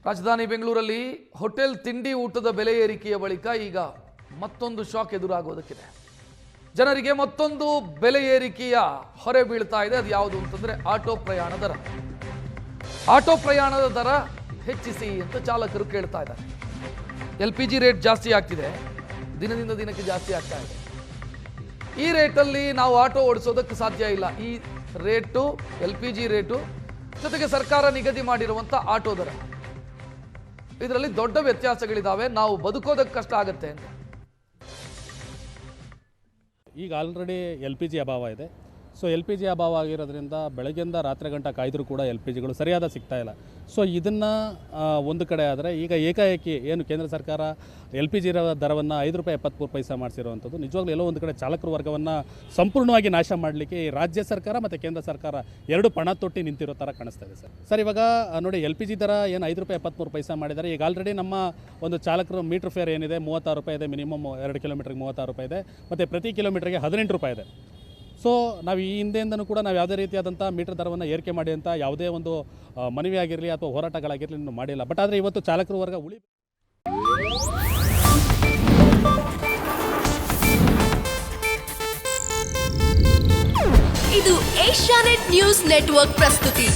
ರಾಜಧಾನಿ ಬೆಂಗಳೂರಲ್ಲಿ ಹೋಟೆಲ್ ತಿಂಡಿ ಊಟದ ಬೆಲೆ ಏರಿಕೆಯ ಬಳಿಕ ಈಗ ಮತ್ತೊಂದು ಶಾಕ್ ಎದುರಾಗೋದಕ್ಕಿದೆ. ಜನರಿಗೆ ಮತ್ತೊಂದು ಬೆಲೆ ಏರಿಕೆಯ ಹೊರೆ ಬೀಳ್ತಾ ಇದೆ. ಅದು ಯಾವುದು ಅಂತಂದ್ರೆ ಆಟೋ ಪ್ರಯಾಣದ ದರ. ಆಟೋ ಪ್ರಯಾಣದ ದರ ಹೆಚ್ಚಿಸಿ ಅಂತ ಚಾಲಕರು ಕೇಳ್ತಾ ಇದ್ದಾರೆ. LPG ರೇಟ್ ಜಾಸ್ತಿ ಆಗ್ತಿದೆ, ದಿನದಿಂದ ದಿನಕ್ಕೆ ಜಾಸ್ತಿ ಆಗ್ತಾ ಇದೆ. ಈ ರೇಟಲ್ಲಿ ನಾವು ಆಟೋ ಓಡಿಸೋದಕ್ಕೆ ಸಾಧ್ಯ ಇಲ್ಲ. ಈ ರೇಟು LPG ರೇಟು ಜೊತೆಗೆ ಸರ್ಕಾರ ನಿಗದಿ ಮಾಡಿರುವಂಥ ಆಟೋ ದರ, ಇದರಲ್ಲಿ ದೊಡ್ಡ ವ್ಯತ್ಯಾಸಗಳಿದ್ದಾವೆ. ನಾವು ಬದುಕೋದಕ್ಕೆ ಕಷ್ಟ ಆಗುತ್ತೆ ಅಂತ. ಈಗ ಆಲ್ರೆಡಿ LPG ಅಭಾವ ಇದೆ. ಸೊ LPG ಅಭಾವ ಆಗಿರೋದ್ರಿಂದ ಬೆಳಗ್ಗೆಯಿಂದ ರಾತ್ರಿ ಗಂಟೆ ಕಾಯ್ದರೂ ಕೂಡ LPGಗಳು ಸರಿಯಾದ ಸಿಗ್ತಾ ಇಲ್ಲ. ಸೊ ಇದನ್ನು ಒಂದು ಕಡೆ ಆದರೆ ಈಗ ಏಕಾಏಕಿ ಏನು ಕೇಂದ್ರ ಸರ್ಕಾರ LPG ದರವನ್ನು ₹5.73 ಮಾಡಿಸಿರುವಂಥದ್ದು ನಿಜವಾಗ್ಲೂ ಎಲ್ಲೋ ಒಂದು ಕಡೆ ಚಾಲಕರ ವರ್ಗವನ್ನು ಸಂಪೂರ್ಣವಾಗಿ ನಾಶ ಮಾಡಲಿಕ್ಕೆ ಈ ರಾಜ್ಯ ಸರ್ಕಾರ ಮತ್ತು ಕೇಂದ್ರ ಸರ್ಕಾರ ಎರಡು ಪಣ ತೊಟ್ಟಿ ನಿಂತಿರೋ ಥರ ಕಾಣಿಸ್ತಾ ಇದೆ ಸರ್. ಇವಾಗ ನೋಡಿ LPG ದರ ಏನು ₹5.73 ಮಾಡಿದ್ದಾರೆ. ಈಗ ಆಲ್ರೆಡಿ ನಮ್ಮ ಒಂದು ಚಾಲಕರು ಮೀಟ್ರ್ ಫೇರ್ ಏನಿದೆ ₹36 ಇದೆ, ಮಿನಿಮಮ್ 2 ಕಿಲೋಮೀಟ್ರಿಗೆ ₹36 ಇದೆ, ಮತ್ತು ಪ್ರತಿ ಕಿಲೋಮೀಟ್ರಿಗೆ ₹18 ಇದೆ. ಸೊ ನಾವು ಈ ಹಿಂದೆಯಿಂದನೂ ಕೂಡ ನಾವು ಯಾವುದೇ ರೀತಿಯಾದಂಥ ಮೀಟರ್ ದರವನ್ನು ಏರಿಕೆ ಮಾಡಿ ಅಂತ ಯಾವುದೇ ಒಂದು ಮನವಿ ಆಗಿರಲಿ ಅಥವಾ ಹೋರಾಟಗಳಾಗಿರಲಿ ಇನ್ನೂ ಮಾಡಿಲ್ಲ. ಬಟ್ ಆದರೆ ಇವತ್ತು ಚಾಲಕರ ವರ್ಗ ಇದು ಏಷ್ಯಾನೆಟ್ ನ್ಯೂಸ್ ನೆಟ್ವರ್ಕ್ ಪ್ರಸ್ತುತಿ.